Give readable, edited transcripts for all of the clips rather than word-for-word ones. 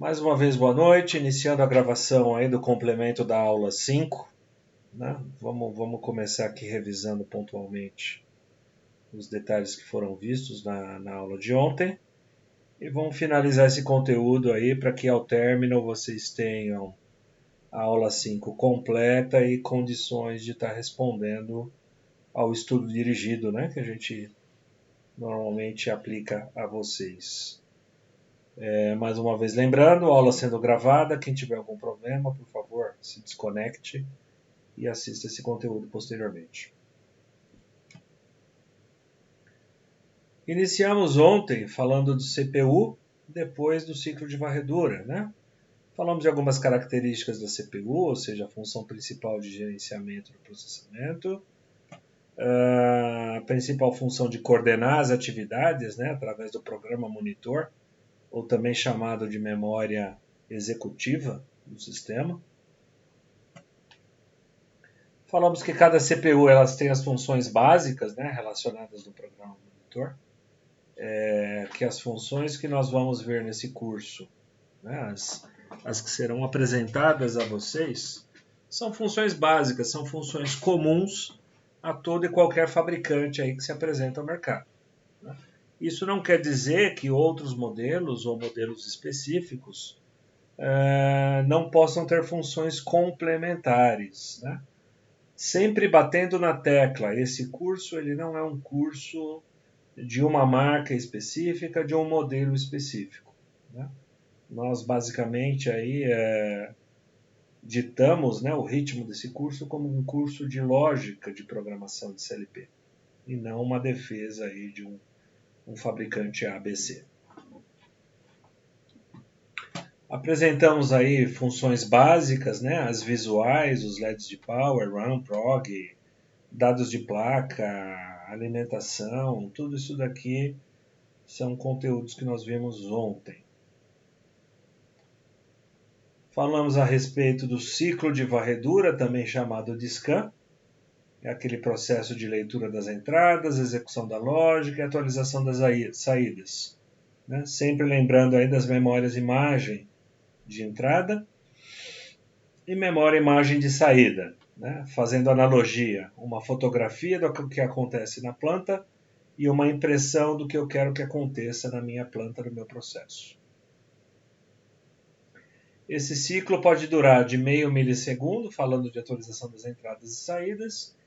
Mais uma vez, boa noite, iniciando a gravação aí do complemento da aula 5, né? Vamos começar aqui revisando pontualmente os detalhes que foram vistos na aula de ontem e vamos finalizar esse conteúdo aí para que ao término vocês tenham a aula 5 completa e condições de estar respondendo ao estudo dirigido, né? Que a gente normalmente aplica a vocês. Mais uma vez lembrando, a aula sendo gravada, quem tiver algum problema, por favor, se desconecte e assista esse conteúdo posteriormente. Iniciamos ontem falando do CPU, depois do ciclo de varredura, né? Falamos de algumas características da CPU, ou seja, a função principal de gerenciamento do processamento, a principal função de coordenar as atividades, né, através do programa monitor, ou também chamado de memória executiva do sistema. Falamos que cada CPU elas tem as funções básicas, né, relacionadas no programa monitor, que as funções que nós vamos ver nesse curso, né, as que serão apresentadas a vocês, são funções básicas, são funções comuns a todo e qualquer fabricante aí que se apresenta ao mercado. Né? Isso não quer dizer que outros modelos ou modelos específicos não possam ter funções complementares, né? Sempre batendo na tecla, esse curso ele não é um curso de uma marca específica, de um modelo específico. Né? Nós basicamente aí ditamos, né, o ritmo desse curso como um curso de lógica de programação de CLP e não uma defesa aí de um fabricante ABC. Apresentamos aí funções básicas, né, as visuais, os LEDs de power, RAM, prog, dados de placa, alimentação, tudo isso daqui são conteúdos que nós vimos ontem. Falamos a respeito do ciclo de varredura, também chamado de scan. É aquele processo de leitura das entradas, execução da lógica e atualização das saídas. Né? Sempre lembrando aí das memórias imagem de entrada e memória imagem de saída. Né? Fazendo analogia, uma fotografia do que acontece na planta e uma impressão do que eu quero que aconteça na minha planta, no meu processo. Esse ciclo pode durar de meio milissegundo, falando de atualização das entradas e saídas,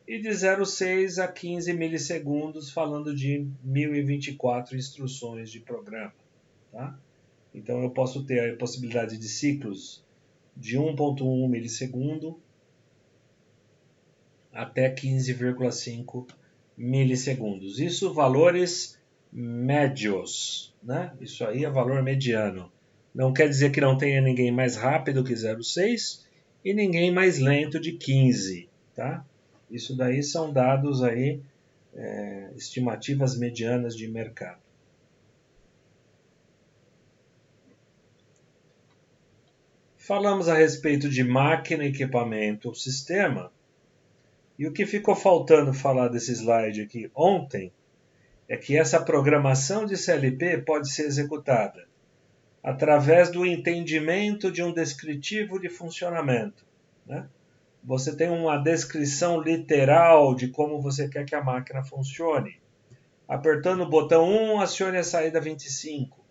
e de 0,6 a 15 milissegundos, falando de 1024 instruções de programa. Tá? Então eu posso ter a possibilidade de ciclos de 1,1 milissegundo até 15,5 milissegundos. Isso valores médios, né? Isso aí é valor mediano. Não quer dizer que não tenha ninguém mais rápido que 0,6 e ninguém mais lento de 15, tá? Isso daí são dados aí, estimativas medianas de mercado. Falamos a respeito de máquina, equipamento ou sistema. E o que ficou faltando falar desse slide aqui ontem é que essa programação de CLP pode ser executada através do entendimento de um descritivo de funcionamento. Né? Você tem uma descrição literal de como você quer que a máquina funcione. Apertando o botão 1, acione a saída 25.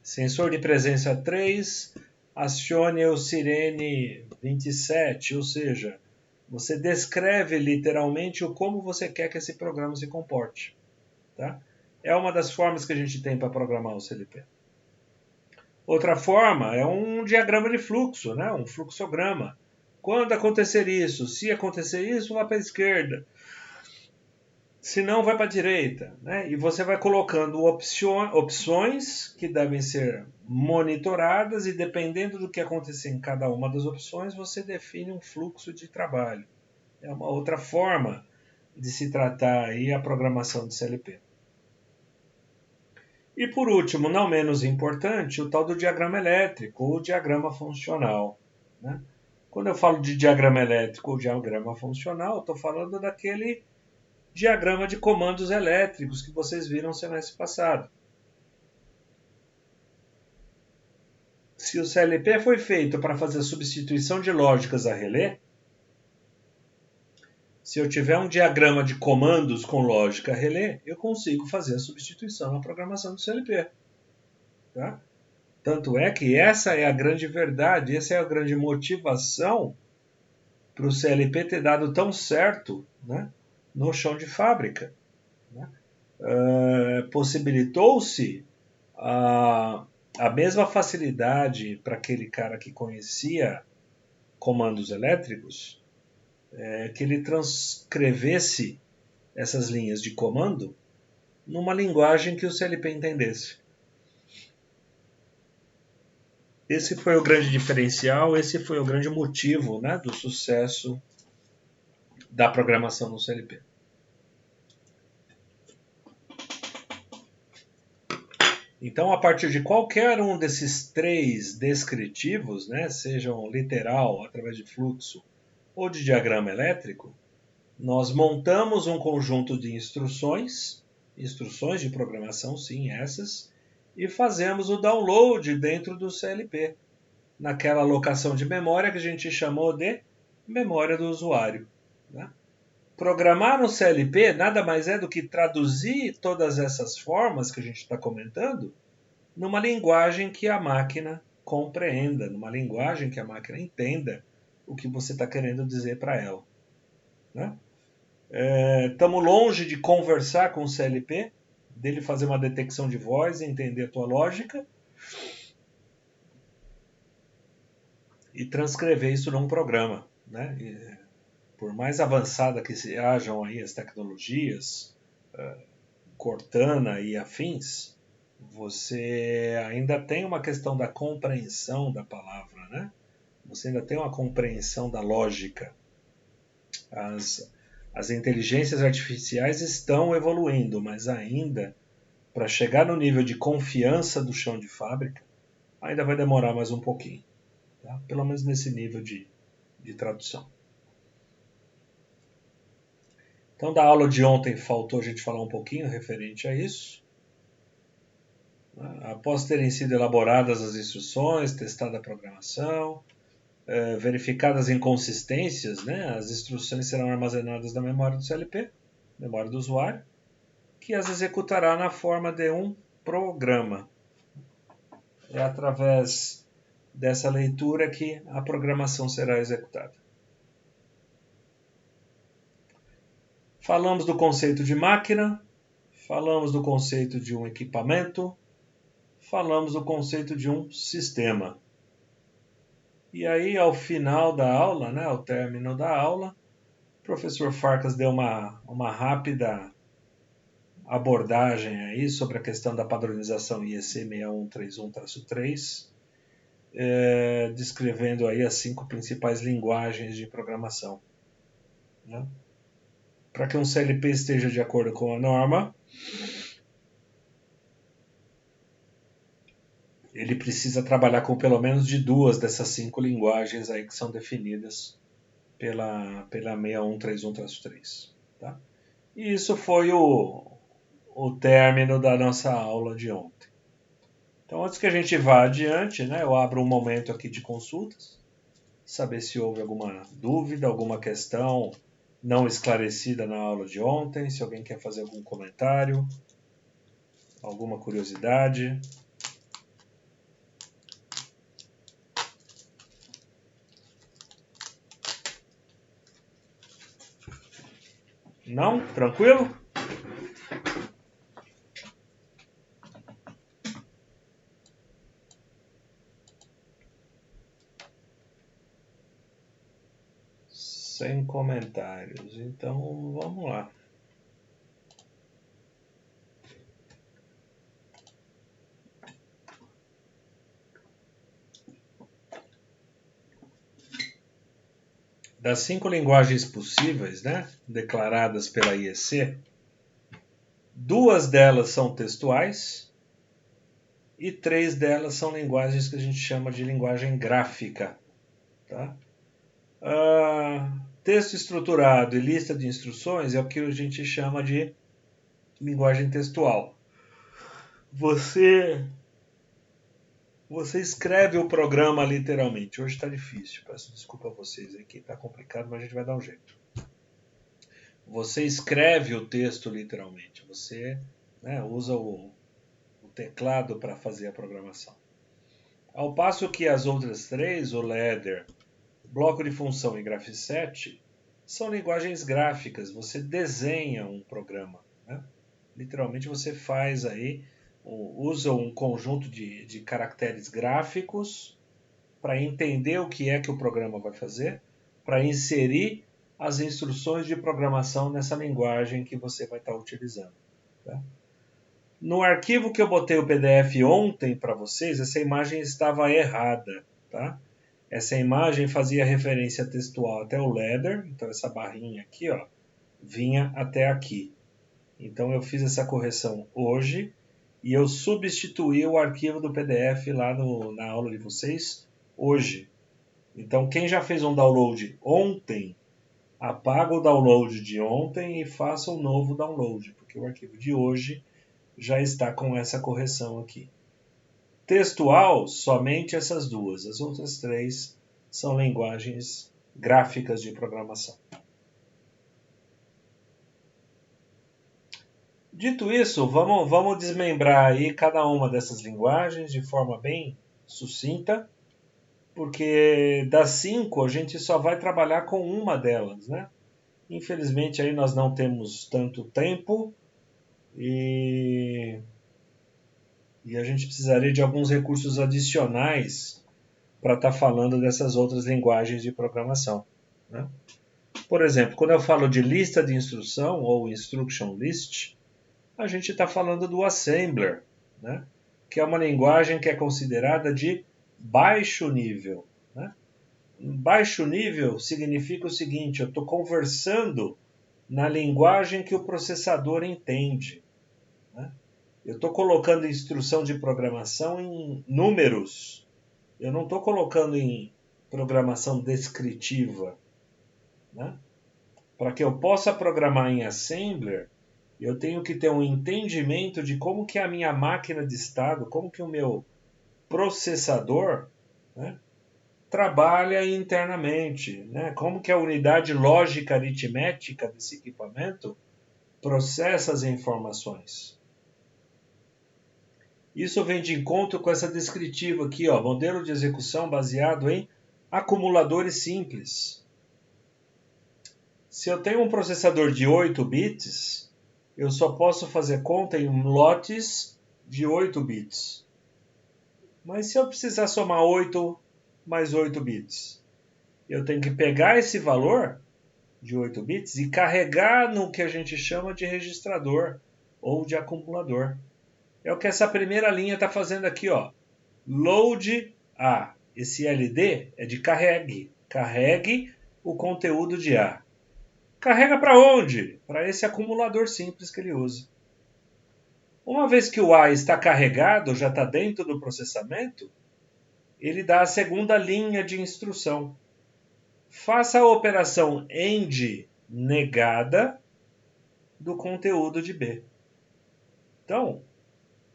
Sensor de presença 3, acione o sirene 27, ou seja, você descreve literalmente o como você quer que esse programa se comporte. Tá? É uma das formas que a gente tem para programar o CLP. Outra forma é um diagrama de fluxo, né? Um fluxograma. Quando acontecer isso, se acontecer isso, vá para a esquerda. Se não, vai para a direita. Né? E você vai colocando opções que devem ser monitoradas e dependendo do que acontecer em cada uma das opções, você define um fluxo de trabalho. É uma outra forma de se tratar aí a programação de CLP. E por último, não menos importante, o tal do diagrama elétrico ou diagrama funcional. Né? Quando eu falo de diagrama elétrico ou diagrama funcional, estou falando daquele diagrama de comandos elétricos que vocês viram semestre passado. Se o CLP foi feito para fazer substituição de lógicas a relé, se eu tiver um diagrama de comandos com lógica relé, eu consigo fazer a substituição na programação do CLP. Tá? Tanto é que essa é a grande verdade, essa é a grande motivação para o CLP ter dado tão certo, né, no chão de fábrica. Né? Possibilitou-se a mesma facilidade para aquele cara que conhecia comandos elétricos, que ele transcrevesse essas linhas de comando numa linguagem que o CLP entendesse. Esse foi o grande diferencial, esse foi o grande motivo, né, do sucesso da programação no CLP. Então, a partir de qualquer um desses três descritivos, né, sejam literal, através de fluxo, ou de diagrama elétrico, nós montamos um conjunto de instruções de programação, sim, essas, e fazemos o download dentro do CLP, naquela alocação de memória que a gente chamou de memória do usuário. Né? Programar no CLP nada mais é do que traduzir todas essas formas que a gente está comentando numa linguagem que a máquina compreenda, numa linguagem que a máquina entenda o que você está querendo dizer para ela. Né? Estamos longe de conversar com o CLP, dele fazer uma detecção de voz, entender a tua lógica e transcrever isso num programa. Né? Por mais avançada que sejam aí as tecnologias, Cortana e afins, você ainda tem uma questão da compreensão da palavra, né? Você ainda tem uma compreensão da lógica. As inteligências artificiais estão evoluindo, mas ainda, para chegar no nível de confiança do chão de fábrica, ainda vai demorar mais um pouquinho. Tá? Pelo menos nesse nível de tradução. Então, da aula de ontem, faltou a gente falar um pouquinho referente a isso. Após terem sido elaboradas as instruções, testada a programação, verificadas inconsistências, né, as instruções serão armazenadas na memória do CLP, memória do usuário, que as executará na forma de um programa. É através dessa leitura que a programação será executada. Falamos do conceito de máquina, falamos do conceito de um equipamento, falamos do conceito de um sistema. E aí, ao final da aula, né, ao término da aula, o professor Farkas deu uma rápida abordagem aí sobre a questão da padronização IEC 6131-3, descrevendo aí as 5 principais linguagens de programação. Né? Para que um CLP esteja de acordo com a norma, ele precisa trabalhar com pelo menos de 2 dessas 5 linguagens aí que são definidas pela 6131-3. Tá? E isso foi o término da nossa aula de ontem. Então, antes que a gente vá adiante, né, eu abro um momento aqui de consultas, saber se houve alguma dúvida, alguma questão não esclarecida na aula de ontem, se alguém quer fazer algum comentário, alguma curiosidade. Não? Tranquilo? Sem comentários. Então, vamos lá. Das 5 linguagens possíveis, né, declaradas pela IEC, 2 delas são textuais e 3 delas são linguagens que a gente chama de linguagem gráfica. Tá? Texto estruturado e lista de instruções é o que a gente chama de linguagem textual. Você Você escreve o programa literalmente. Hoje está difícil, peço desculpa a vocês aqui, está complicado, mas a gente vai dar um jeito. Você escreve o texto literalmente, você, né, usa o teclado para fazer a programação. Ao passo que as outras três, o Ladder, bloco de função e Graph7, são linguagens gráficas, você desenha um programa, né? Literalmente você faz aí, usa um conjunto de caracteres gráficos para entender o que é que o programa vai fazer, para inserir as instruções de programação nessa linguagem que você vai estar utilizando. Tá? No arquivo que eu botei o PDF ontem para vocês, essa imagem estava errada. Tá? Essa imagem fazia referência textual até o Ladder, então essa barrinha aqui ó, vinha até aqui. Então eu fiz essa correção hoje e eu substituí o arquivo do PDF lá na aula de vocês hoje. Então quem já fez um download ontem, apaga o download de ontem e faça um novo download, porque o arquivo de hoje já está com essa correção aqui. Textual, somente essas duas. As outras três são linguagens gráficas de programação. Dito isso, vamos desmembrar aí cada uma dessas linguagens de forma bem sucinta, porque das 5 a gente só vai trabalhar com uma delas, né? Infelizmente aí nós não temos tanto tempo e a gente precisaria de alguns recursos adicionais para estar falando dessas outras linguagens de programação, né? Por exemplo, quando eu falo de lista de instrução ou instruction list, a gente está falando do assembler, né? Que é uma linguagem que é considerada de baixo nível. Né? Baixo nível significa o seguinte, eu estou conversando na linguagem que o processador entende. Né? Eu estou colocando instrução de programação em números. Eu não estou colocando em programação descritiva. Né? Para que eu possa programar em assembler, eu tenho que ter um entendimento de como que a minha máquina de estado, como que o meu processador, né, trabalha internamente, né? Como que a unidade lógica aritmética desse equipamento processa as informações. Isso vem de encontro com essa descritiva aqui, ó, modelo de execução baseado em acumuladores simples. Se eu tenho um processador de 8 bits, eu só posso fazer conta em lotes de 8 bits. Mas se eu precisar somar 8 mais 8 bits, eu tenho que pegar esse valor de 8 bits e carregar no que a gente chama de registrador ou de acumulador. É o que essa primeira linha está fazendo aqui, ó. Load A. Esse LD é de carregue. Carregue o conteúdo de A. Carrega para onde? Para esse acumulador simples que ele usa. Uma vez que o A está carregado, já está dentro do processamento, ele dá a segunda linha de instrução. Faça a operação AND negada do conteúdo de B. Então,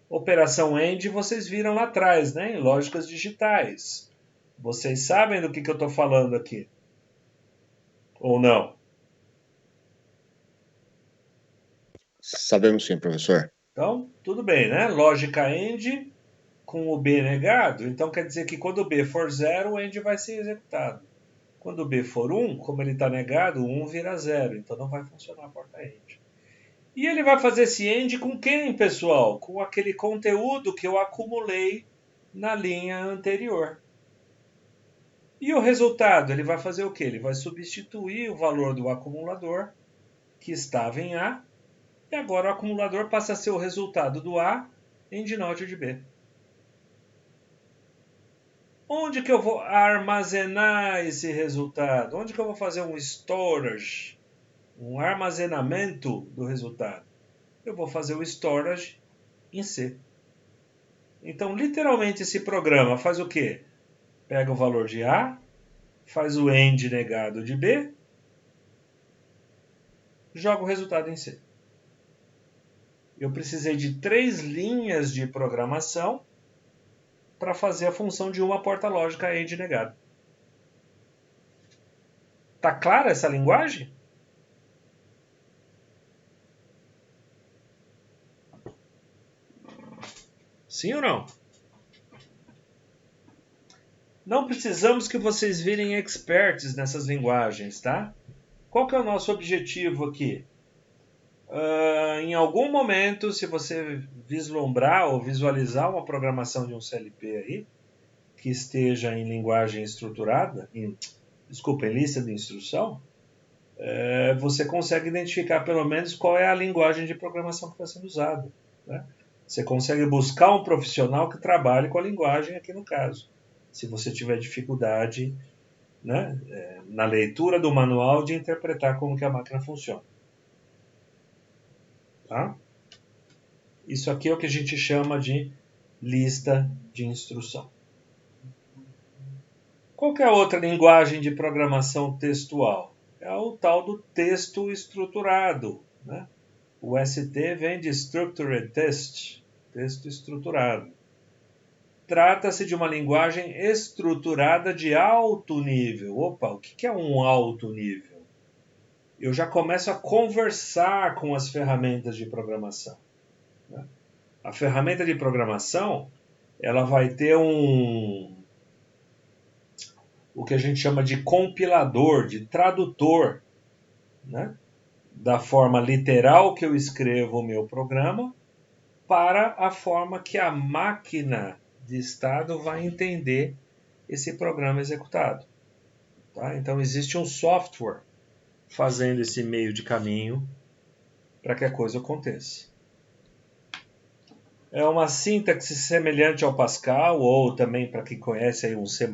operação AND vocês viram lá atrás, né, em lógicas digitais. Vocês sabem do que eu estou falando aqui? Ou não? Sabemos sim, professor. Então, tudo bem, né? Lógica AND com o B negado, então quer dizer que quando o B for 0, o AND vai ser executado. Quando o B for 1, como ele está negado, o 1 vira 0, então não vai funcionar a porta AND. E ele vai fazer esse AND com quem, pessoal? Com aquele conteúdo que eu acumulei na linha anterior. E o resultado, ele vai fazer o quê? Ele vai substituir o valor do acumulador, que estava em A, e agora o acumulador passa a ser o resultado do A em denote de B. Onde que eu vou armazenar esse resultado? Onde que eu vou fazer um storage, um armazenamento do resultado? Eu vou fazer o storage em C. Então, literalmente, esse programa faz o quê? Pega o valor de A, faz o AND negado de B, joga o resultado em C. Eu precisei de 3 linhas de programação para fazer a função de uma porta lógica AND negado. Tá clara essa linguagem? Sim ou não? Não precisamos que vocês virem experts nessas linguagens, tá? Qual que é o nosso objetivo aqui? Em algum momento, se você vislumbrar ou visualizar uma programação de um CLP aí, que esteja em linguagem estruturada, em lista de instrução, você consegue identificar pelo menos qual é a linguagem de programação que está sendo usada, né? Você consegue buscar um profissional que trabalhe com a linguagem aqui no caso. Se você tiver dificuldade, né, na leitura do manual de interpretar como que a máquina funciona. Tá? Isso aqui é o que a gente chama de lista de instrução. Qual que é a outra linguagem de programação textual? É o tal do texto estruturado, né? O ST vem de Structured Text, texto estruturado. Trata-se de uma linguagem estruturada de alto nível. Opa, o que é um alto nível? Eu já começo a conversar com as ferramentas de programação, né? A ferramenta de programação, ela vai ter o que a gente chama de compilador, de tradutor, né? Da forma literal que eu escrevo o meu programa para a forma que a máquina de estado vai entender esse programa executado. Tá? Então existe um software fazendo esse meio de caminho para que a coisa aconteça. É uma sintaxe semelhante ao Pascal, ou também para quem conhece aí um C++.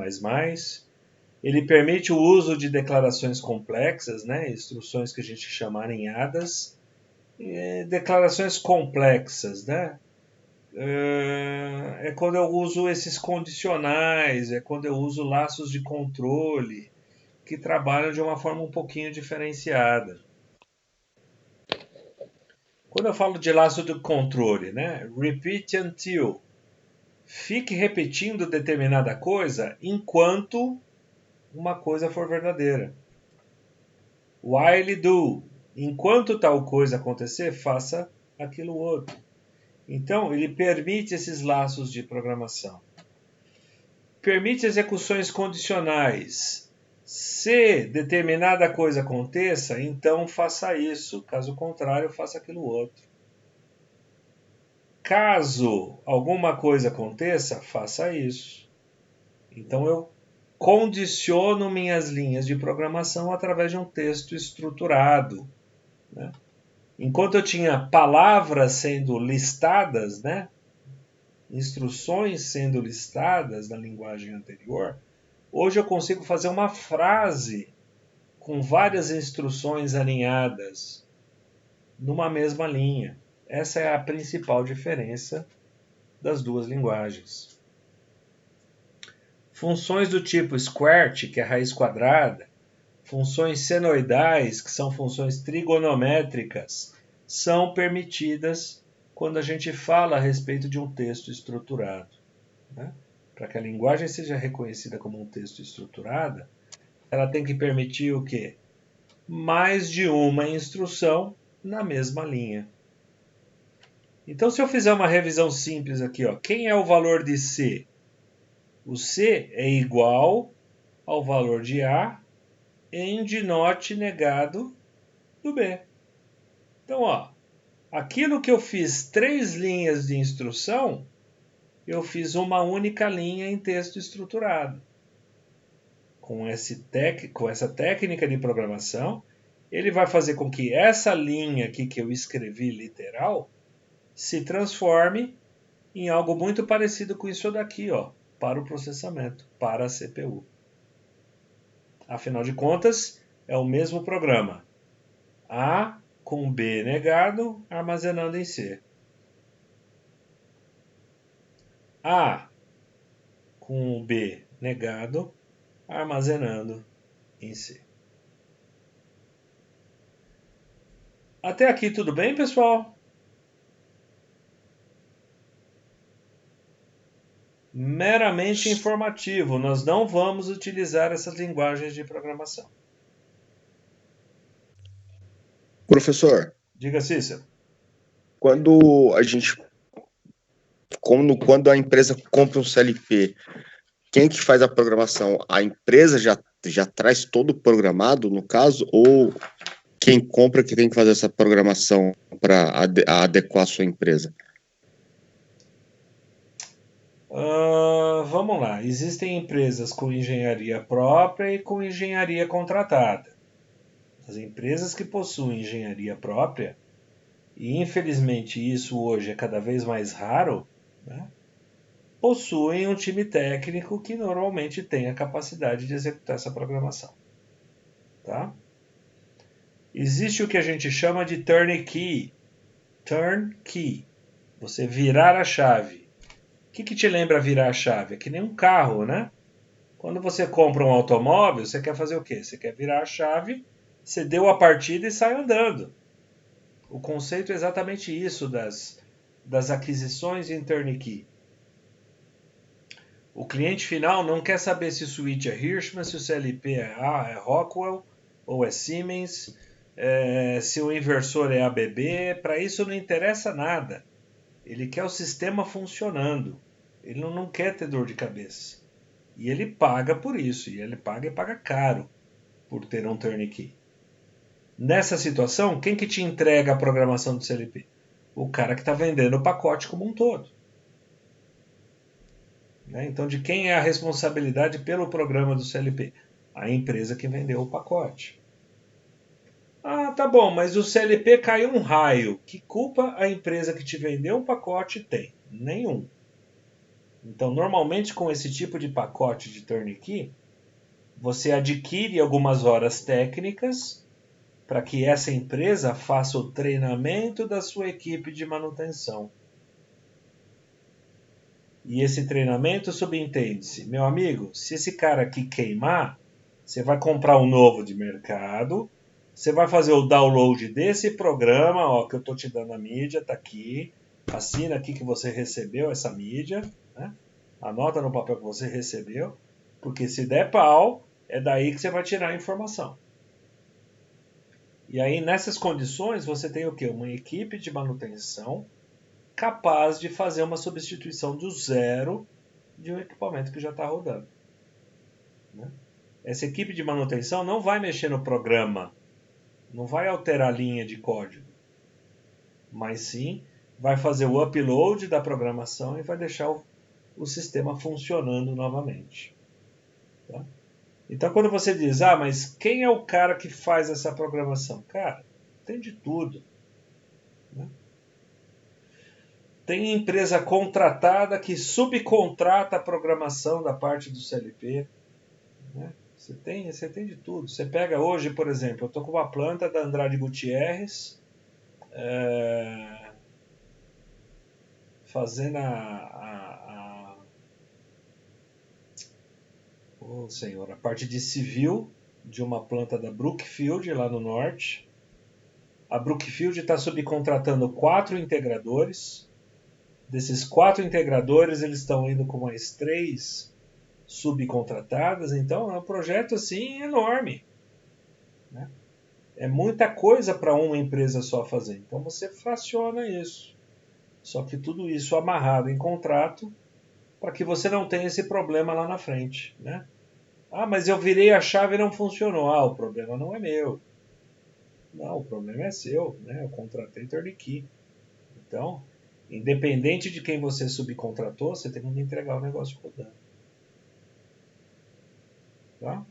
Ele permite o uso de declarações complexas, né? Instruções que a gente chama aninhadas. Declarações complexas, né? É quando eu uso esses condicionais, é quando eu uso laços de controle, que trabalham de uma forma um pouquinho diferenciada. Quando eu falo de laço de controle, né? Repeat until. Fique repetindo determinada coisa enquanto uma coisa for verdadeira. While do. Enquanto tal coisa acontecer, faça aquilo outro. Então, ele permite esses laços de programação. Permite execuções condicionais. Se determinada coisa aconteça, então faça isso. Caso contrário, faça aquilo outro. Caso alguma coisa aconteça, faça isso. Então eu condiciono minhas linhas de programação através de um texto estruturado, né? Enquanto eu tinha palavras sendo listadas, né? Instruções sendo listadas na linguagem anterior, hoje eu consigo fazer uma frase com várias instruções alinhadas numa mesma linha. Essa é a principal diferença das duas linguagens. Funções do tipo squaret, que é raiz quadrada, funções senoidais, que são funções trigonométricas, são permitidas quando a gente fala a respeito de um texto estruturado, né? Para que a linguagem seja reconhecida como um texto estruturado, ela tem que permitir o quê? Mais de uma instrução na mesma linha. Então, se eu fizer uma revisão simples aqui, ó, quem é o valor de C? O C é igual ao valor de A AND NOT negado do B. Então, ó, aquilo que eu fiz 3 linhas de instrução, eu fiz uma única linha em texto estruturado. Com essa técnica de programação, ele vai fazer com que essa linha aqui que eu escrevi literal se transforme em algo muito parecido com isso daqui, ó, para o processamento, para a CPU. Afinal de contas, é o mesmo programa. A com B negado, armazenando em C. A com B negado, armazenando em C. Até aqui tudo bem, pessoal? meramente informativo. Nós não vamos utilizar essas linguagens de programação. Professor, Diga, Cícero. quando a empresa compra um CLP, quem que faz a programação? A empresa já traz todo programado, no caso, ou quem compra que tem que fazer essa programação para adequar a sua empresa? Vamos lá. Existem empresas com engenharia própria e com engenharia contratada. As empresas que possuem engenharia própria, e infelizmente isso hoje é cada vez mais raro, né, possuem um time técnico que normalmente tem a capacidade de executar essa programação. Tá? Existe o que a gente chama de turnkey. Turnkey. Você virar a chave. O que te lembra virar a chave? É que nem um carro, né? Quando você compra um automóvel, você quer fazer o quê? Você quer virar a chave, você deu a partida e sai andando. O conceito é exatamente isso das aquisições em turnkey. O cliente final não quer saber se o switch é Hirschman, se o CLP é Rockwell ou é Siemens, se o inversor é ABB. Para isso não interessa nada. Ele quer o sistema funcionando. Ele não quer ter dor de cabeça. E ele paga por isso. E ele paga caro por ter um turnkey. Nessa situação, quem que te entrega a programação do CLP? O cara que está vendendo o pacote como um todo. Então, de quem é a responsabilidade pelo programa do CLP? A empresa que vendeu o pacote. Ah, tá bom, mas o CLP caiu um raio. Que culpa a empresa que te vendeu o pacote tem? Nenhum. Então, normalmente com esse tipo de pacote de turnkey, você adquire algumas horas técnicas para que essa empresa faça o treinamento da sua equipe de manutenção. E esse treinamento subentende-se, meu amigo, se esse cara aqui queimar, você vai comprar um novo de mercado, você vai fazer o download desse programa, ó, que eu estou te dando a mídia, tá aqui, assina aqui que você recebeu essa mídia, né? Anota no papel que você recebeu, porque se der pau, é daí que você vai tirar a informação. E aí, nessas condições, você tem o quê? Uma equipe de manutenção capaz de fazer uma substituição do zero de um equipamento que já está rodando. Né? Essa equipe de manutenção não vai mexer no programa, não vai alterar a linha de código, mas sim vai fazer o upload da programação e vai deixar o sistema funcionando novamente. Tá? Então, quando você diz, mas quem é o cara que faz essa programação? Cara, tem de tudo. Né? Tem empresa contratada que subcontrata a programação da parte do CLP. Né? Você tem de tudo. Você pega hoje, por exemplo, eu estou com uma planta da Andrade Gutierrez fazendo a parte de civil de uma planta da Brookfield lá no norte. A Brookfield está subcontratando 4 integradores. Desses 4 integradores, eles estão indo com mais 3 subcontratadas. Então, é um projeto assim enorme. Né? É muita coisa para uma empresa só fazer. Então, você fraciona isso. Só que tudo isso amarrado em contrato para que você não tenha esse problema lá na frente. Né? Mas eu virei a chave e não funcionou. O problema não é meu. Não, o problema é seu. Né? Eu contratei turnkey. Então, independente de quem você subcontratou, você tem que entregar o negócio rodando. Tá?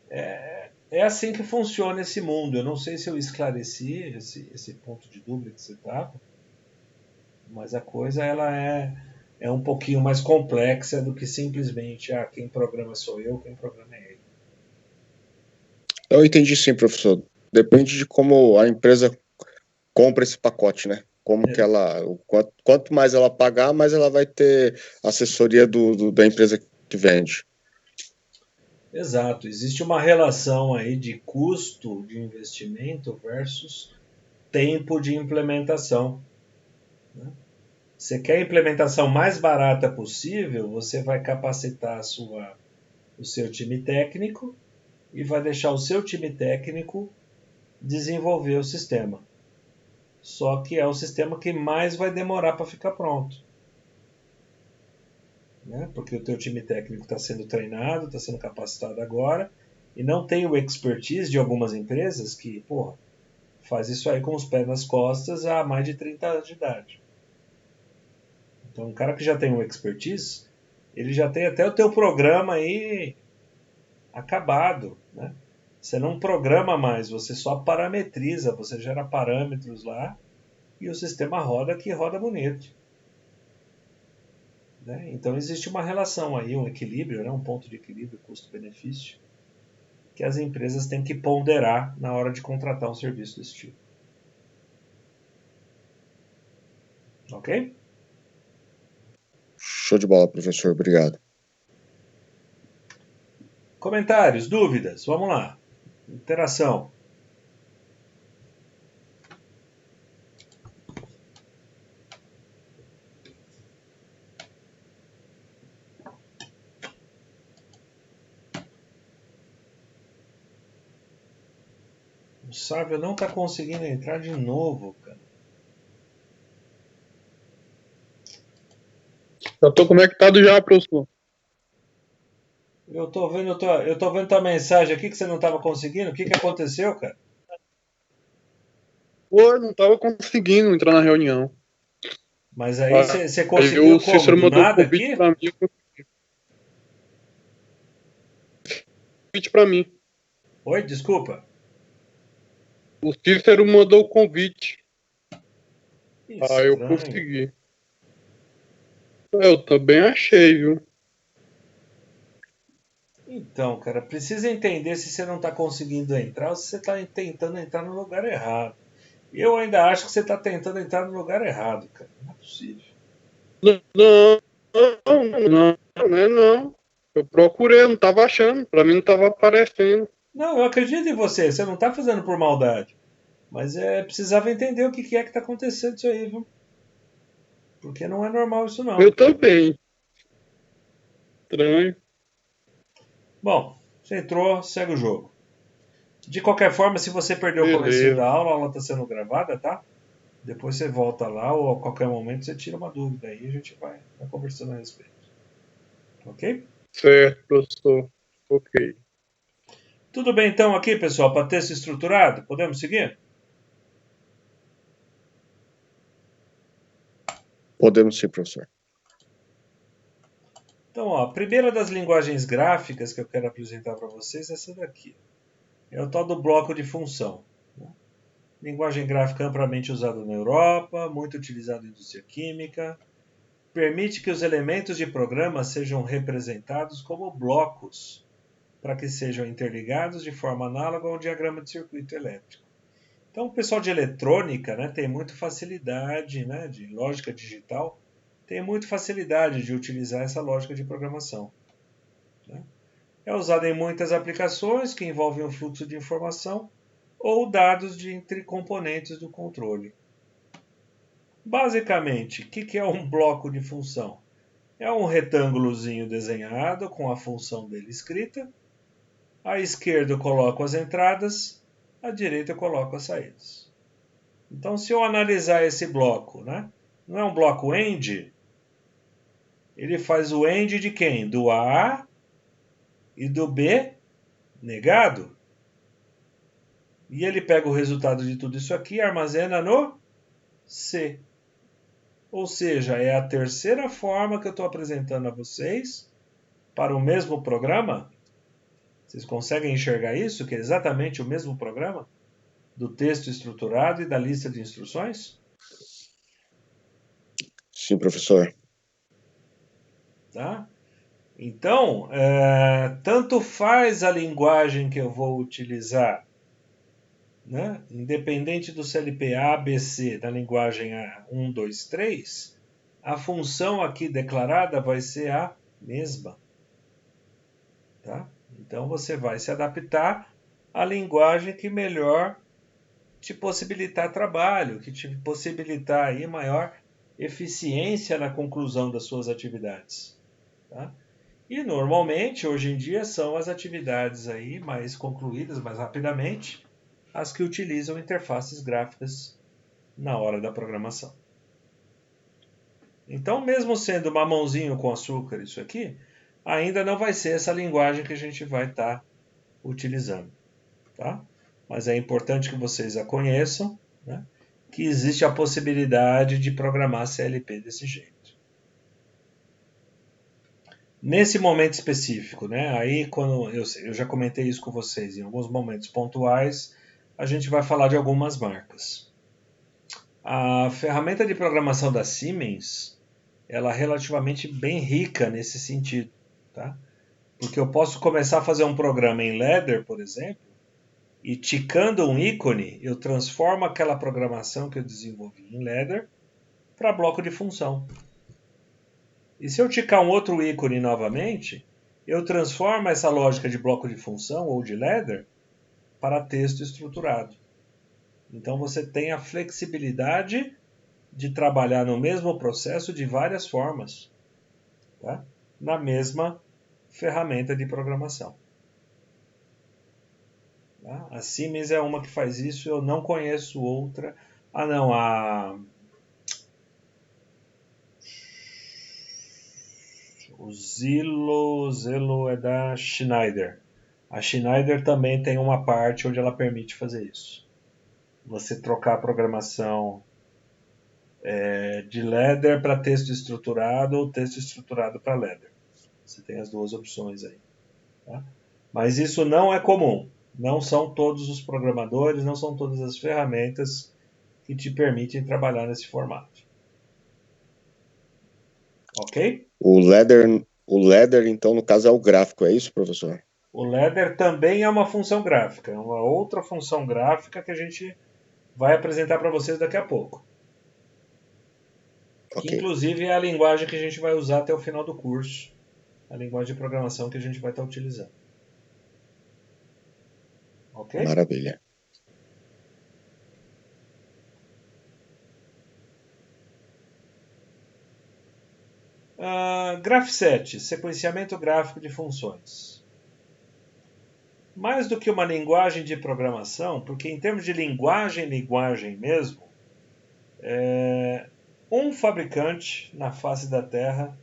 É assim que funciona esse mundo. Eu não sei se eu esclareci esse ponto de dúvida que você estava, mas a coisa ela é um pouquinho mais complexa do que simplesmente quem programa sou eu, quem programa é ele. Eu entendi sim, professor. Depende de como a empresa compra esse pacote, né? Como que ela, quanto mais ela pagar, mais ela vai ter assessoria da empresa que vende. Exato. Existe uma relação aí de custo de investimento versus tempo de implementação. Né? Você quer a implementação mais barata possível, você vai capacitar o seu time técnico e vai deixar o seu time técnico desenvolver o sistema. Só que é o sistema que mais vai demorar para ficar pronto. Né? Porque o teu time técnico está sendo treinado, está sendo capacitado agora, e não tem o expertise de algumas empresas que, porra, faz isso aí com os pés nas costas há mais de 30 anos de idade. Então, um cara que já tem o expertise, ele já tem até o teu programa aí acabado, né? Você não programa mais, você só parametriza, você gera parâmetros lá e o sistema roda que roda bonito. Né? Então existe uma relação aí, um equilíbrio, né? Um ponto de equilíbrio custo-benefício que as empresas têm que ponderar na hora de contratar um serviço desse tipo. Ok? Show de bola, professor. Obrigado. Comentários, dúvidas? Vamos lá. Interação. O Sávio não está conseguindo entrar de novo, cara. Eu tô conectado já, professor. Eu tô vendo tua mensagem aqui que você não estava conseguindo. O que aconteceu, cara? Pô, não tava conseguindo entrar na reunião. Mas aí você Aí conseguiu o como? Cícero Do mandou nada convite aqui? pra mim. Convite pra mim. Oi, desculpa. O Cícero mandou o convite. Aí eu Estranho. consegui. Eu também achei, viu? Então, cara, precisa entender se você não está conseguindo entrar ou se você está tentando entrar no lugar errado. Eu ainda acho que você está tentando entrar no lugar errado, cara. Não é possível. Não. Eu procurei, não tava achando. Pra mim não tava aparecendo. Não, eu acredito em você. Você não está fazendo por maldade. Mas precisava entender o que é que está acontecendo isso aí, viu? Porque não é normal isso não. Eu também. Estranho. Bom, você entrou, segue o jogo. De qualquer forma, se você perdeu o comecinho Beleza. da aula, a aula está sendo gravada, tá? Depois você volta lá ou a qualquer momento você tira uma dúvida aí e a gente vai conversando a respeito. Ok? Certo, professor. Ok. Tudo bem então aqui, pessoal, para texto estruturado? Podemos seguir? Podemos sim, professor. Então, ó, a primeira das linguagens gráficas que eu quero apresentar para vocês é essa daqui. É o tal do bloco de função. Né? Linguagem gráfica amplamente usada na Europa, muito utilizada em indústria química. Permite que os elementos de programa sejam representados como blocos, para que sejam interligados de forma análoga a um diagrama de circuito elétrico. Então, o pessoal de eletrônica, né, tem muita facilidade, né, de lógica digital, tem muita facilidade de utilizar essa lógica de programação. Né? É usada em muitas aplicações que envolvem o fluxo de informação ou dados entre componentes do controle. Basicamente, o que é um bloco de função? É um retângulozinho desenhado com a função dele escrita. À esquerda eu coloco as entradas, à direita eu coloco as saídas. Então, se eu analisar esse bloco, né? Não é um bloco AND? Ele faz o AND de quem? Do A e do B negado. E ele pega o resultado de tudo isso aqui e armazena no C. Ou seja, é a terceira forma que eu estou apresentando a vocês para o mesmo programa. Vocês conseguem enxergar isso? Que é exatamente o mesmo programa? Do texto estruturado e da lista de instruções? Sim, professor. Tá? Então, tanto faz a linguagem que eu vou utilizar, né? Independente do CLP A, B, C, da linguagem A1, 2, 3, a função aqui declarada vai ser a mesma. Tá? Então, você vai se adaptar à linguagem que melhor te possibilitar trabalho, que te possibilitar aí maior eficiência na conclusão das suas atividades. Tá? E normalmente, hoje em dia, são as atividades aí mais concluídas mais rapidamente, as que utilizam interfaces gráficas na hora da programação. Então, mesmo sendo mamãozinho com açúcar isso aqui, ainda não vai ser essa linguagem que a gente vai estar utilizando. Tá? Mas é importante que vocês a conheçam, né? Que existe a possibilidade de programar CLP desse jeito. Nesse momento específico, né? Aí quando eu já comentei isso com vocês, em alguns momentos pontuais, a gente vai falar de algumas marcas. A ferramenta de programação da Siemens, ela é relativamente bem rica nesse sentido, tá? Porque eu posso começar a fazer um programa em Ladder, por exemplo, e ticando um ícone, eu transformo aquela programação que eu desenvolvi em Ladder para bloco de função. E se eu ticar um outro ícone novamente, eu transformo essa lógica de bloco de função ou de Ladder para texto estruturado. Então você tem a flexibilidade de trabalhar no mesmo processo de várias formas, tá? Na mesma ferramenta de programação. Tá? A Siemens é uma que faz isso, eu não conheço outra. Ah não, o Zillow é da Schneider. A Schneider também tem uma parte onde ela permite fazer isso. Você trocar a programação de Ladder para texto estruturado ou texto estruturado para Ladder. Você tem as duas opções aí. Tá? Mas isso não é comum. Não são todos os programadores, não são todas as ferramentas que te permitem trabalhar nesse formato. Ok? O Ladder, então, no caso, é o gráfico, é isso, professor? O Ladder também é uma função gráfica, é uma outra função gráfica que a gente vai apresentar para vocês daqui a pouco. Que Ok, inclusive é a linguagem que a gente vai usar até o final do curso, a linguagem de programação que a gente vai estar utilizando. Ok? maravilha. Graph7, sequenciamento gráfico de funções. Mais do que uma linguagem de programação, porque em termos de linguagem mesmo, um fabricante na face da Terra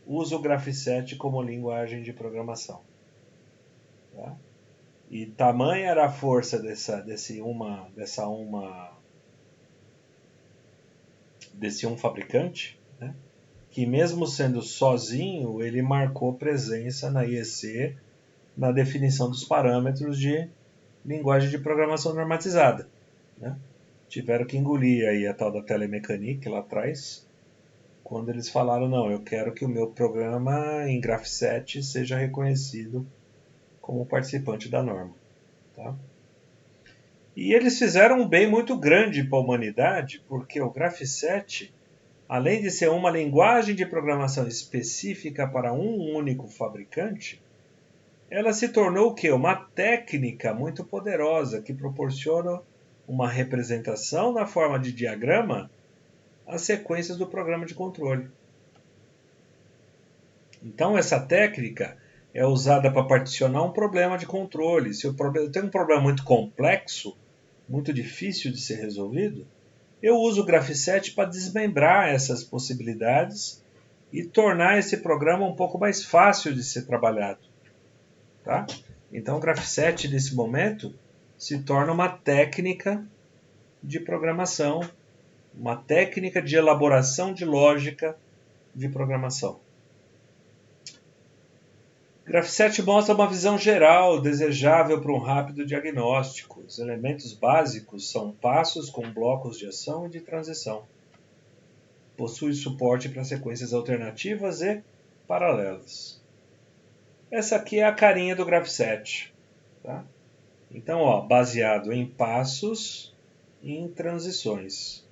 usa o Graph7 como linguagem de programação. Tá? E tamanha era a força desse um fabricante, né? Que mesmo sendo sozinho, ele marcou presença na IEC na definição dos parâmetros de linguagem de programação normatizada. Né? Tiveram que engolir aí a tal da Telemecanique lá atrás, quando eles falaram, não, eu quero que o meu programa em Graph7 seja reconhecido como participante da norma. Tá? E eles fizeram um bem muito grande para a humanidade, porque o Graph7, além de ser uma linguagem de programação específica para um único fabricante, ela se tornou o quê? Uma técnica muito poderosa que proporciona uma representação na forma de diagrama às sequências do programa de controle. Então essa técnica é usada para particionar um problema de controle. Se eu tenho um problema muito complexo, muito difícil de ser resolvido, eu uso o Graph7 para desmembrar essas possibilidades e tornar esse programa um pouco mais fácil de ser trabalhado. Tá? Então o Graph7 nesse momento se torna uma técnica de programação, uma técnica de elaboração de lógica de programação. Graph7 mostra uma visão geral desejável para um rápido diagnóstico. Os elementos básicos são passos com blocos de ação e de transição. Possui suporte para sequências alternativas e paralelas. Essa aqui é a carinha do Graph7. Tá? Então, ó, baseado em passos e em transições.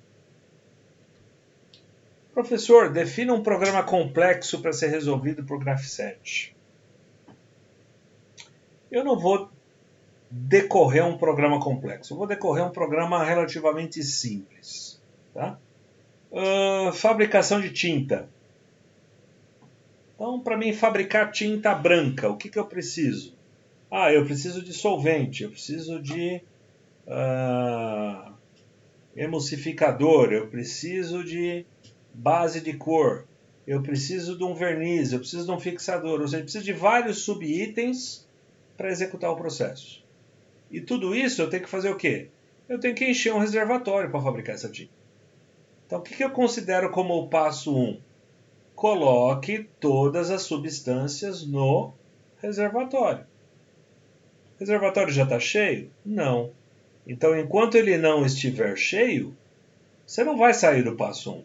Professor, defina um programa complexo para ser resolvido por Graph7. Eu não vou decorrer um programa complexo, eu vou decorrer um programa relativamente simples. Tá? Fabricação de tinta. Então, para mim fabricar tinta branca, o que eu preciso? Eu preciso de solvente, eu preciso de emulsificador, eu preciso de base de cor, eu preciso de um verniz, eu preciso de um fixador, ou seja, eu preciso de vários subitens para executar o processo. E tudo isso eu tenho que fazer o quê? Eu tenho que encher um reservatório para fabricar essa tinta. Então, o que eu considero como o passo 1? Coloque todas as substâncias no reservatório. O reservatório já está cheio? Não. Então, enquanto ele não estiver cheio, você não vai sair do passo 1.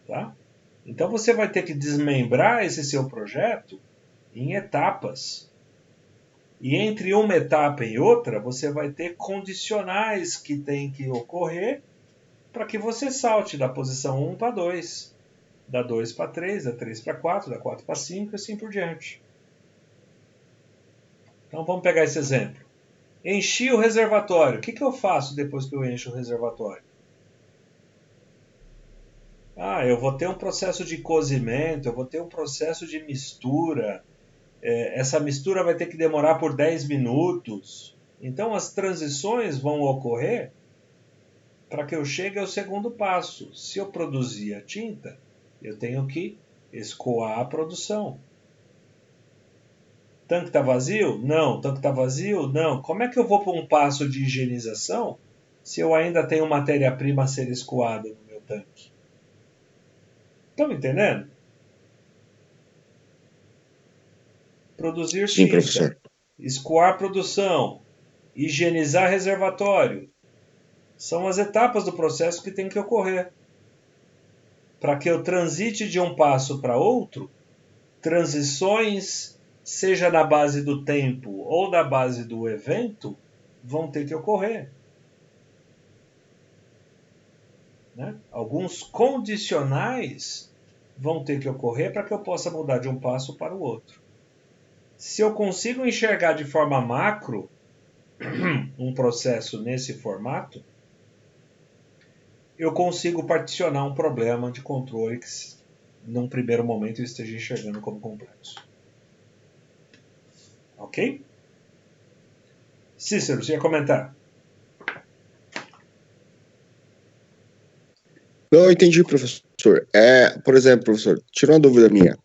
Tá? Então, você vai ter que desmembrar esse seu projeto em etapas. E entre uma etapa e outra, você vai ter condicionais que têm que ocorrer para que você salte da posição 1 para 2, da 2 para 3, da 3 para 4, da 4 para 5 e assim por diante. Então vamos pegar esse exemplo. Enchi o reservatório. O que eu faço depois que eu encho o reservatório? Eu vou ter um processo de cozimento, eu vou ter um processo de mistura. Essa mistura vai ter que demorar por 10 minutos. Então as transições vão ocorrer para que eu chegue ao segundo passo. Se eu produzir a tinta, eu tenho que escoar a produção. Tanque está vazio? Não. Tanque está vazio? Não. Como é que eu vou para um passo de higienização se eu ainda tenho matéria-prima a ser escoada no meu tanque? Estão entendendo? Produzir Sim, tinta, professor. escoar produção, higienizar reservatório. São as etapas do processo que tem que ocorrer. Para que eu transite de um passo para outro, transições, seja na base do tempo ou da base do evento, vão ter que ocorrer. Né? Alguns condicionais vão ter que ocorrer para que eu possa mudar de um passo para o outro. Se eu consigo enxergar de forma macro um processo nesse formato, eu consigo particionar um problema de controle que, num primeiro momento, eu esteja enxergando como complexo. Ok? Cícero, você ia comentar? Não, eu entendi, professor. Por exemplo, professor, tirou uma dúvida minha.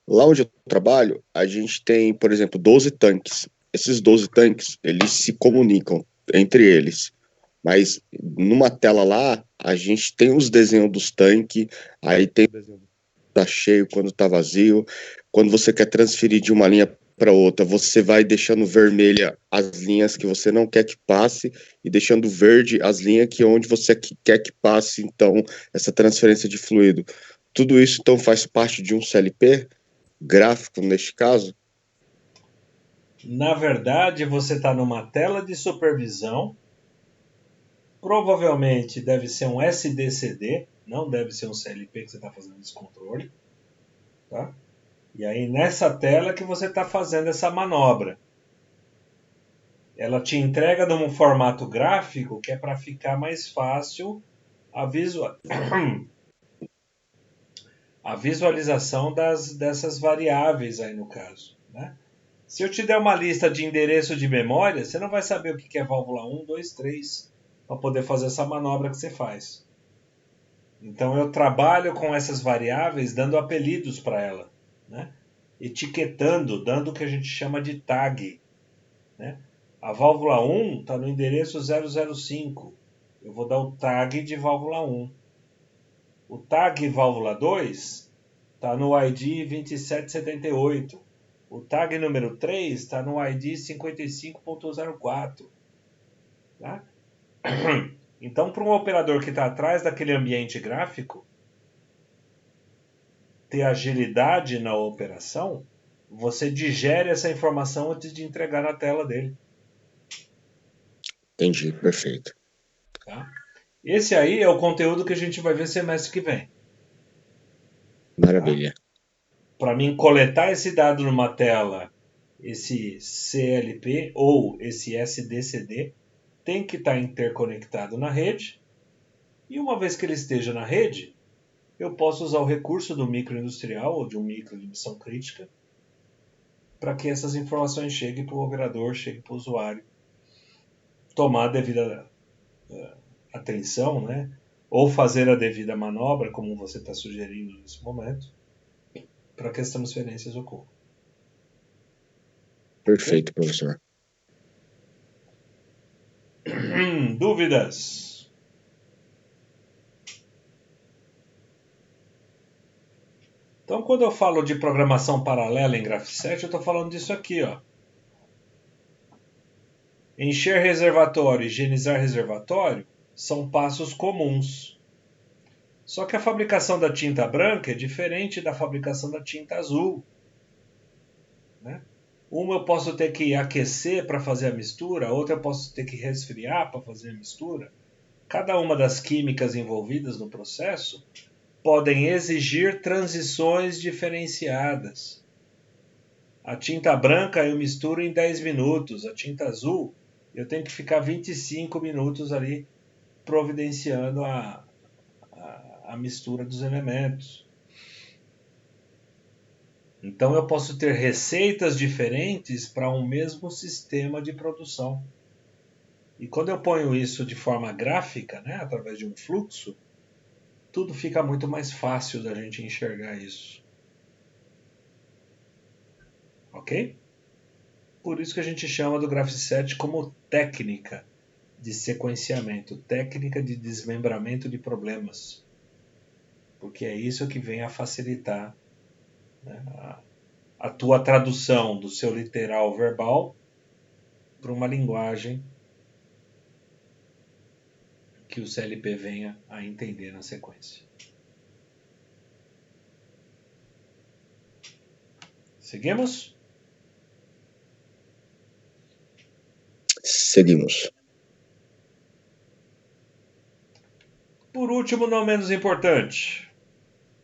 Lá onde eu trabalho, a gente tem, por exemplo, 12 tanques. Esses 12 tanques, eles se comunicam entre eles. Mas numa tela lá, a gente tem os desenhos dos tanques, aí tem o desenho tá cheio, quando tá vazio. Quando você quer transferir de uma linha para outra, você vai deixando vermelha as linhas que você não quer que passe e deixando verde as linhas que onde você quer que passe, então, essa transferência de fluido. Tudo isso, então, faz parte de um CLP gráfico, neste caso? Na verdade, você está numa tela de supervisão. Provavelmente deve ser um SDCD, não deve ser um CLP que você está fazendo esse controle. Tá? E aí nessa tela que você está fazendo essa manobra. Ela te entrega num formato gráfico que é para ficar mais fácil a visualização dessas variáveis aí no caso. Né? Se eu te der uma lista de endereço de memória, você não vai saber o que é válvula 1, 2, 3 para poder fazer essa manobra que você faz. Então eu trabalho com essas variáveis dando apelidos para ela, né? Etiquetando, dando o que a gente chama de tag. Né? A válvula 1 está no endereço 005. Eu vou dar o tag de válvula 1. O tag válvula 2 está no ID 2778. O tag número 3 está no ID 55.04. Tá? Então, para um operador que está atrás daquele ambiente gráfico, ter agilidade na operação, você digere essa informação antes de entregar na tela dele. Entendi, perfeito. Tá? Esse aí é o conteúdo que a gente vai ver semestre que vem. Maravilha. Tá? Para mim coletar esse dado numa tela, esse CLP ou esse SDCD, tem que estar interconectado na rede, E uma vez que ele esteja na rede, eu posso usar o recurso do microindustrial ou de um micro de missão crítica para que essas informações cheguem para o operador, cheguem para o usuário, tomar a devida atenção, né? Ou fazer a devida manobra, como você está sugerindo nesse momento, para que as transferências ocorram. Perfeito, professor. Dúvidas? Então, quando eu falo de programação paralela em Graph7, eu estou falando disso aqui, ó. Encher reservatório e higienizar reservatório são passos comuns. Só que a fabricação da tinta branca é diferente da fabricação da tinta azul, né? Uma eu posso ter que aquecer para fazer a mistura, a outra eu posso ter que resfriar para fazer a mistura. Cada uma das químicas envolvidas no processo podem exigir transições diferenciadas. A tinta branca eu misturo em 10 minutos, a tinta azul eu tenho que ficar 25 minutos ali providenciando a mistura dos elementos. Então eu posso ter receitas diferentes para um mesmo sistema de produção. E quando eu ponho isso de forma gráfica, né, através de um fluxo, tudo fica muito mais fácil da gente enxergar isso. Ok? Por isso que a gente chama do Graph7 como técnica de sequenciamento, técnica de desmembramento de problemas. Porque é isso que vem a facilitar, né, a tua tradução do seu literal verbal para uma linguagem que o CLP venha a entender na sequência. Seguimos? Seguimos. Por último, não menos importante,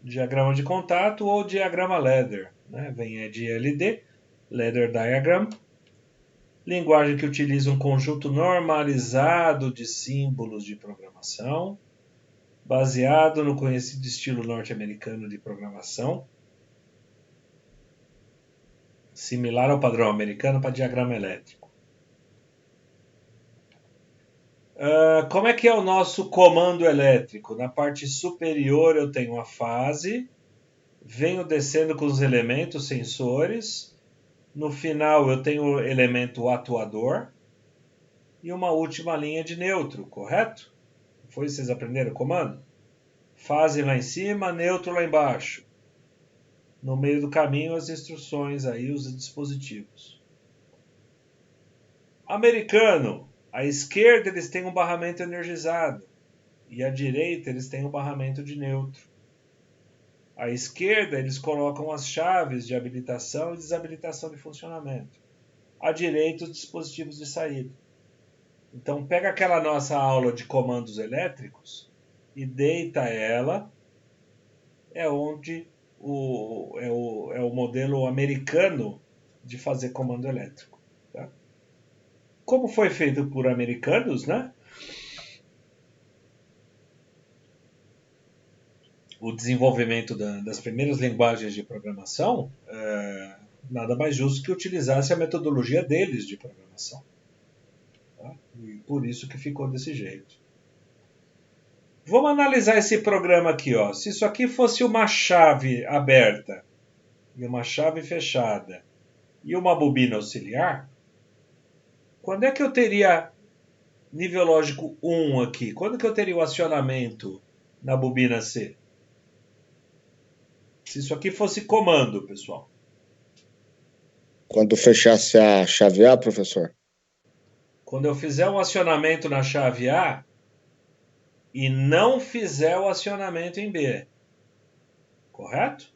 diagrama de contato ou diagrama ladder, né? Vem de LD, Ladder Diagram, linguagem que utiliza um conjunto normalizado de símbolos de programação, baseado no conhecido estilo norte-americano de programação, similar ao padrão americano para diagrama elétrico. Como é que é o nosso comando elétrico? Na parte superior eu tenho a fase, venho descendo com os elementos sensores, no final eu tenho o elemento atuador e uma última linha de neutro, correto? Foi vocês aprenderam o comando? Fase lá em cima, neutro lá embaixo. No meio do caminho as instruções aí, os dispositivos. Americano. À esquerda eles têm um barramento energizado e à direita eles têm um barramento de neutro. À esquerda eles colocam as chaves de habilitação e desabilitação de funcionamento. À direita os dispositivos de saída. Então pega aquela nossa aula de comandos elétricos e deita ela, é onde é o modelo americano de fazer comando elétrico. Como foi feito por americanos, né? O desenvolvimento das primeiras linguagens de programação, nada mais justo que utilizasse a metodologia deles de programação. Tá? E por isso que ficou desse jeito. Vamos analisar esse programa aqui. Ó. Se isso aqui fosse uma chave aberta e uma chave fechada e uma bobina auxiliar, quando é que eu teria nível lógico 1 aqui? Quando que eu teria o acionamento na bobina C? Se isso aqui fosse comando, pessoal. Quando fechasse a chave A, professor? Quando eu fizer um acionamento na chave A e não fizer o acionamento em B. Correto?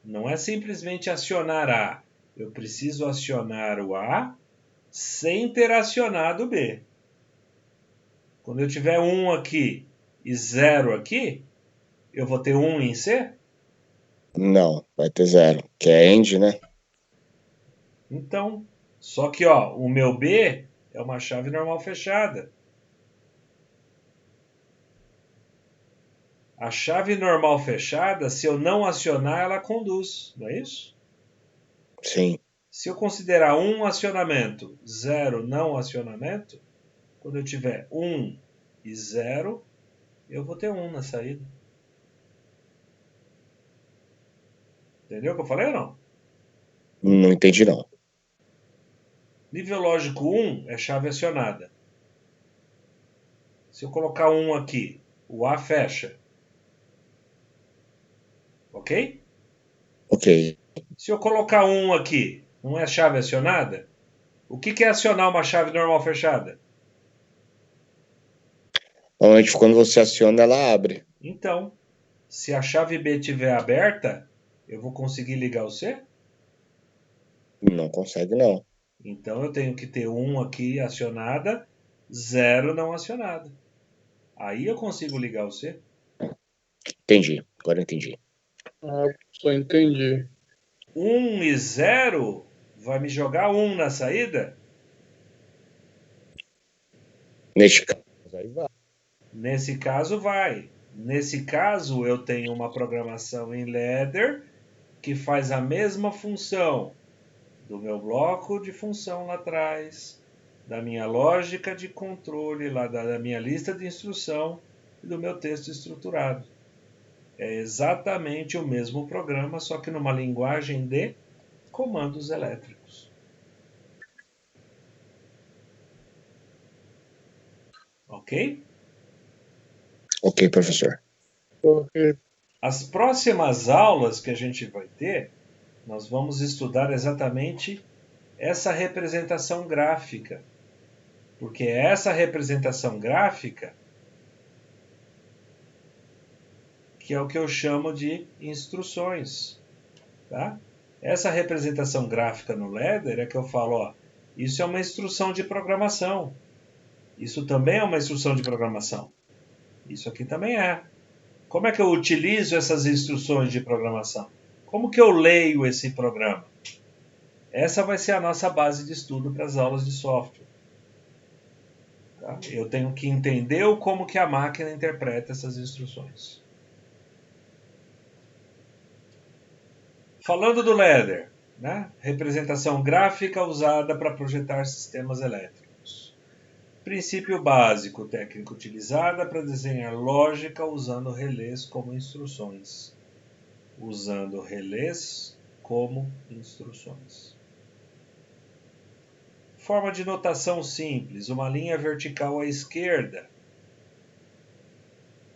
Não é simplesmente acionar A. Eu preciso acionar o A sem ter acionado o B. Quando eu tiver 1 aqui e 0 aqui, eu vou ter 1 em C? Não, vai ter 0, que é AND, né? Então, só que ó, o meu B é uma chave normal fechada. A chave normal fechada, se eu não acionar, ela conduz, não é isso? Sim. Se eu considerar 1 acionamento, 0 não acionamento, quando eu tiver 1 e 0, eu vou ter 1 na saída. Entendeu o que eu falei ou não? Não entendi, não. Nível lógico 1 é chave acionada. Se eu colocar 1 aqui, o A fecha. Ok? Ok. Se eu colocar 1 aqui, não é chave acionada? O que é acionar uma chave normal fechada? Normalmente, quando você aciona, ela abre. Então, se a chave B estiver aberta, eu vou conseguir ligar o C? Não consegue, não. Então eu tenho que ter 1 aqui acionada, 0 não acionada. Aí eu consigo ligar o C. Entendi. Agora eu entendi. Ah, só entendi. 1 e 0 vai me jogar 1 na saída? Neste caso, aí vai. Nesse caso, vai. Nesse caso, eu tenho uma programação em ladder que faz a mesma função do meu bloco de função lá atrás, da minha lógica de controle, lá da minha lista de instrução e do meu texto estruturado. É exatamente o mesmo programa, só que numa linguagem de comandos elétricos. Ok? Ok, professor. Ok. As próximas aulas que a gente vai ter, nós vamos estudar exatamente essa representação gráfica. Porque essa representação gráfica que é o que eu chamo de instruções. Tá? Essa representação gráfica no ladder é que eu falo, ó, isso é uma instrução de programação. Isso também é uma instrução de programação. Isso aqui também é. Como é que eu utilizo essas instruções de programação? Como que eu leio esse programa? Essa vai ser a nossa base de estudo para as aulas de software. Tá? Eu tenho que entender como que a máquina interpreta essas instruções. Falando do ladder, né? Representação gráfica usada para projetar sistemas elétricos. Princípio básico, técnica utilizada para desenhar lógica usando relés como instruções. Usando relés como instruções. Forma de notação simples, uma linha vertical à esquerda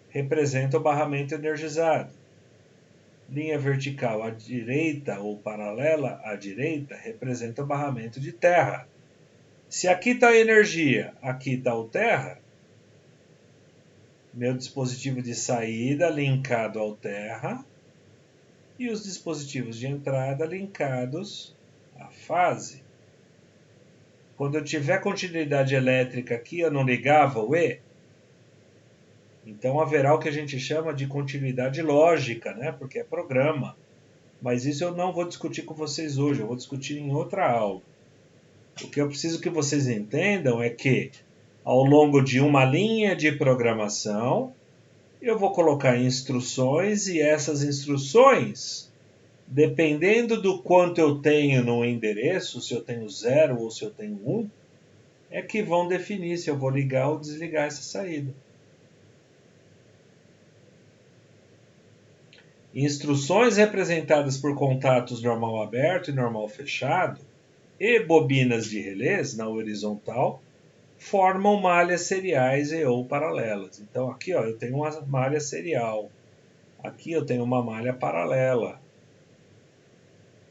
representa o barramento energizado. Linha vertical à direita ou paralela à direita representa o barramento de terra. Se aqui está a energia, aqui está o terra, meu dispositivo de saída linkado ao terra e os dispositivos de entrada linkados à fase. Quando eu tiver continuidade elétrica aqui, eu não ligava o E, então haverá o que a gente chama de continuidade lógica, né? Porque é programa. Mas isso eu não vou discutir com vocês hoje, eu vou discutir em outra aula. O que eu preciso que vocês entendam é que, ao longo de uma linha de programação, eu vou colocar instruções e essas instruções, dependendo do quanto eu tenho no endereço, se eu tenho 0 ou se eu tenho 1, é que vão definir se eu vou ligar ou desligar essa saída. Instruções representadas por contatos normal aberto e normal fechado e bobinas de relés na horizontal formam malhas seriais e ou paralelas. Então aqui ó, eu tenho uma malha serial, aqui eu tenho uma malha paralela.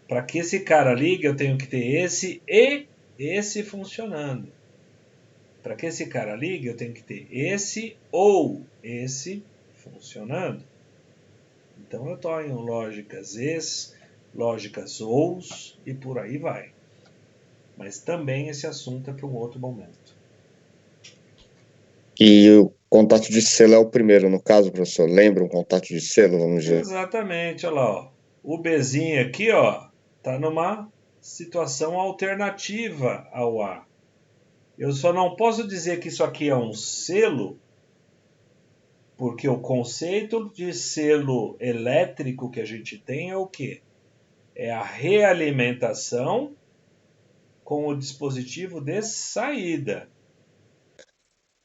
Para que esse cara ligue, eu tenho que ter esse e esse funcionando. Para que esse cara ligue, eu tenho que ter esse ou esse funcionando. Então eu tenho lógicas es, lógicas ous e por aí vai. Mas também esse assunto é para um outro momento. E o contato de selo é o primeiro, no caso, professor. Lembra um contato de selo, vamos dizer? Exatamente, olha lá. Ó. O Bzinho aqui está numa situação alternativa ao A. Eu só não posso dizer que isso aqui é um selo Porque o conceito de selo elétrico que a gente tem é o quê? É a realimentação com o dispositivo de saída.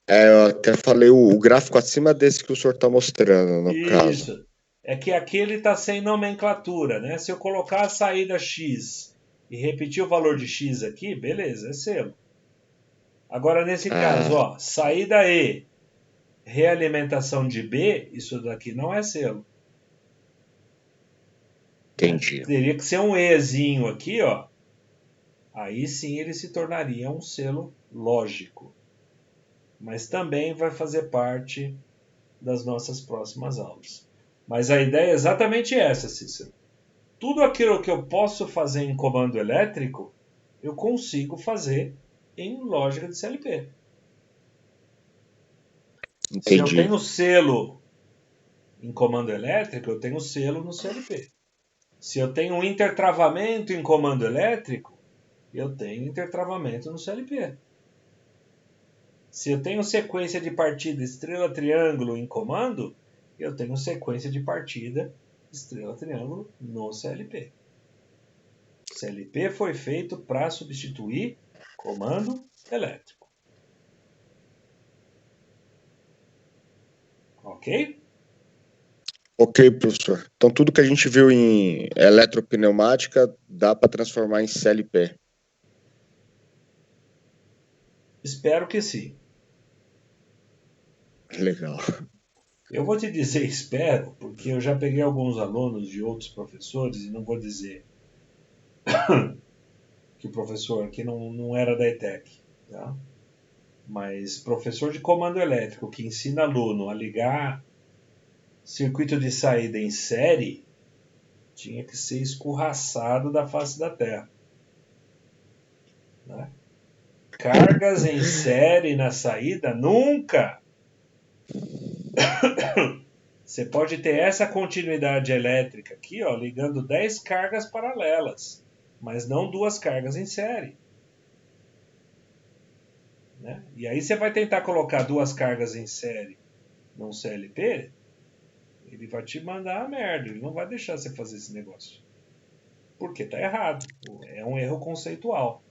Eu até falei o gráfico acima desse que o senhor está mostrando, no caso. Isso. É que aqui ele está sem nomenclatura, né? Se eu colocar a saída X e repetir o valor de X aqui, beleza, é selo. Agora, nesse caso, ó, saída E, realimentação de B, isso daqui não é selo. Entendi. Teria que ser um Ezinho aqui, ó. Aí sim ele se tornaria um selo lógico. Mas também vai fazer parte das nossas próximas aulas. Mas a ideia é exatamente essa, Cícero. Tudo aquilo que eu posso fazer em comando elétrico, eu consigo fazer em lógica de CLP. Entendi. Se eu tenho selo em comando elétrico, eu tenho selo no CLP. Se eu tenho um intertravamento em comando elétrico, eu tenho intertravamento no CLP. Se eu tenho sequência de partida estrela-triângulo em comando, eu tenho sequência de partida estrela-triângulo no CLP. CLP foi feito para substituir comando elétrico. Ok? Ok, professor. Então tudo que a gente viu em eletropneumática dá para transformar em CLP. Espero que sim. Legal. Eu vou te dizer espero, porque eu já peguei alguns alunos de outros professores, e não vou dizer que o professor aqui não era da ETEC, tá? Mas professor de comando elétrico que ensina aluno a ligar circuito de saída em série tinha que ser escorraçado da face da Terra. Né? Cargas em série na saída, nunca! Você pode ter essa continuidade elétrica aqui, ó, ligando 10 cargas paralelas, mas não 2 cargas em série. Né? E aí você vai tentar colocar 2 cargas em série num CLP, ele vai te mandar a merda, ele não vai deixar você fazer esse negócio. Porque está errado, é um erro conceitual.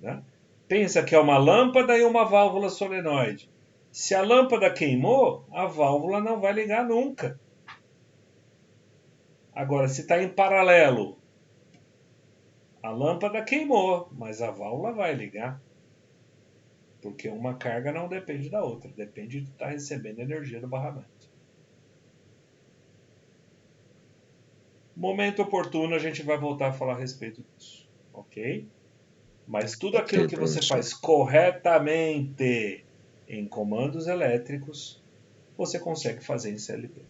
Né? Pensa que é uma lâmpada e uma válvula solenoide. Se a lâmpada queimou, a válvula não vai ligar nunca. Agora, se está em paralelo, a lâmpada queimou, mas a válvula vai ligar. Porque uma carga não depende da outra, depende de estar recebendo energia do barramento. Momento oportuno, a gente vai voltar a falar a respeito disso. Ok? Mas tudo aquilo que você faz corretamente em comandos elétricos, você consegue fazer em CLP.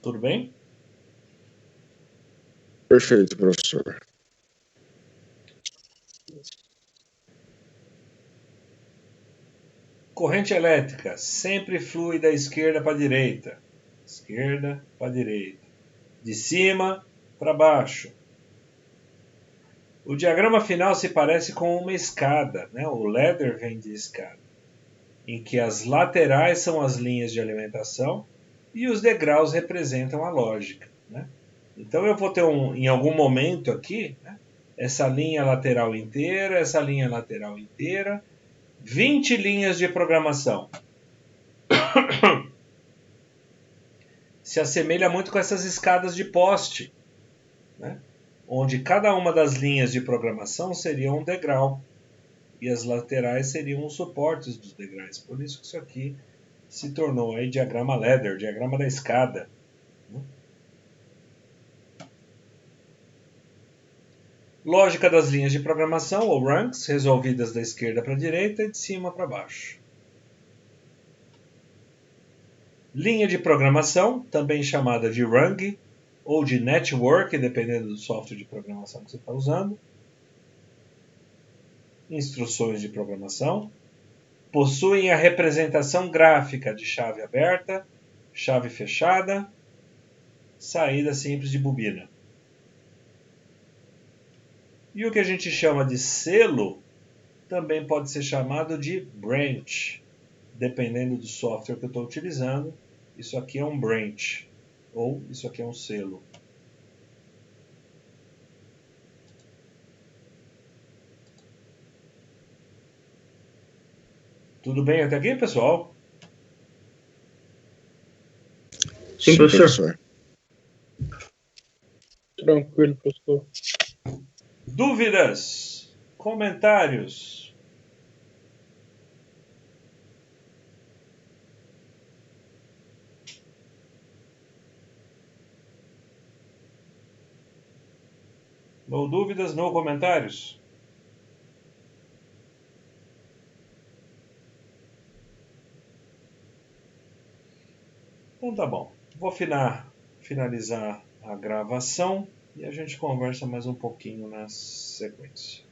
Tudo bem? Perfeito, professor. Corrente elétrica sempre flui da esquerda para a direita. Esquerda para a direita. De cima para baixo. O diagrama final se parece com uma escada, né? O ladder vem de escada, em que as laterais são as linhas de alimentação e os degraus representam a lógica. Né? Então eu vou ter em algum momento aqui, né, essa linha lateral inteira, essa linha lateral inteira, 20 linhas de programação. Se assemelha muito com essas escadas de poste, né? Onde cada uma das linhas de programação seria um degrau e as laterais seriam os suportes dos degraus. Por isso que isso aqui se tornou aí diagrama ladder, diagrama da escada. Lógica das linhas de programação, ou ranks, resolvidas da esquerda para a direita e de cima para baixo. Linha de programação, também chamada de rung, ou de network, dependendo do software de programação que você está usando. Instruções de programação. Possuem a representação gráfica de chave aberta, chave fechada, saída simples de bobina. E o que a gente chama de selo também pode ser chamado de branch, dependendo do software que eu estou utilizando. Isso aqui é um branch, ou isso aqui é um selo. Tudo bem até aqui, pessoal? Sim, professor. Tranquilo, professor. Dúvidas? Comentários? No dúvidas, no comentários? Então tá bom. Vou finalizar a gravação e a gente conversa mais um pouquinho na sequência.